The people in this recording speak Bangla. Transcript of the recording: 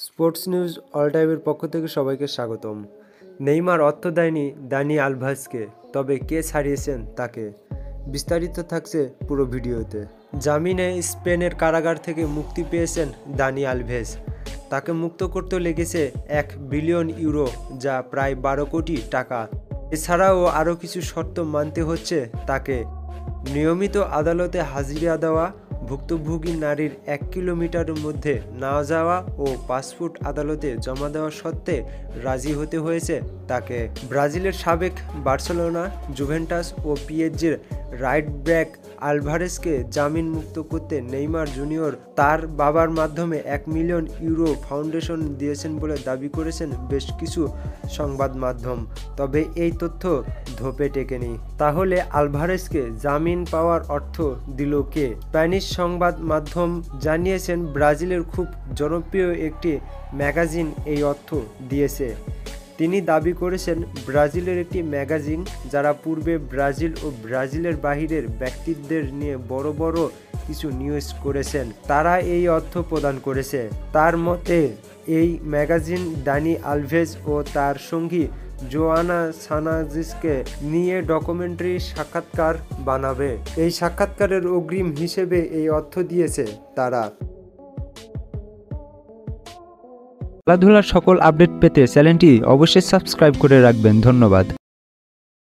স্পোর্টস নিউজ অল টাইমের পক্ষ থেকে সবাইকে স্বাগতম। নেইমার অর্থ দেয়নি দানি আলভেজকে, তবে কে ছাড়িয়েছেন তাকে? বিস্তারিত থাকছে পুরো ভিডিওতে। জামিনে স্পেনের কারাগার থেকে মুক্তি পেয়েছেন দানি আলভেজ। তাকে মুক্ত করতে লেগেছে 1 বিলিয়ন ইউরো, যা প্রায় 12 কোটি টাকা। এছাড়াও আরও কিছু শর্ত মানতে হচ্ছে তাকে। নিয়মিত আদালতে হাজিরা দেওয়া, ভুক্তভোগী নারীর 1 কিলোমিটারের মধ্যে না যাওয়া ও পাসপোর্ট আদালতে জমা দেওয়া সত্ত্বে রাজি হতে হয়েছে তাকে। ব্রাজিলের সাবেক বার্সেলোনা, জুভেন্টাস ও পিএসজির রাইট ব্যাক আলভারেজকে জামিন মুক্ত করতে নেইমার জুনিয়র তার বাবার মাধ্যমে 1 মিলিয়ন ইউরো ফাউন্ডেশন দিয়েছেন বলে দাবি করেছেন বেশ কিছু সংবাদ মাধ্যম। তবে এই তথ্য ধোপে টেকেনি। তাহলে আলভারেজকে জামিন পাওয়ার অর্থ দিল কে? স্প্যানিশ সংবাদ মাধ্যম জানিয়েছেন ব্রাজিলের খুব জনপ্রিয় একটি ম্যাগাজিন এই অর্থ দিয়েছে। তিনি দাবি করেছেন ব্রাজিলের একটি ম্যাগাজিন, যারা পূর্বে ব্রাজিল ও ব্রাজিলের বাহিরের ব্যক্তিত্বদের নিয়ে বড় বড় কিছু নিউজ করেছেন, তারা এই অর্থ প্রদান করেছে। তার মতে এই ম্যাগাজিন দানি আলভেজ ও তার সঙ্গী জোয়ানা সানাজেসকে নিয়ে ডকুমেন্টারি সাক্ষাৎকার বানাবে। এই সাক্ষাৎকারের অগ্রিম হিসেবে এই অর্থ দিয়েছে তারা। খেলাধুলার সকল আপডেট পেতে চ্যানেলটি অবশ্যই সাবস্ক্রাইব করে রাখবেন। ধন্যবাদ।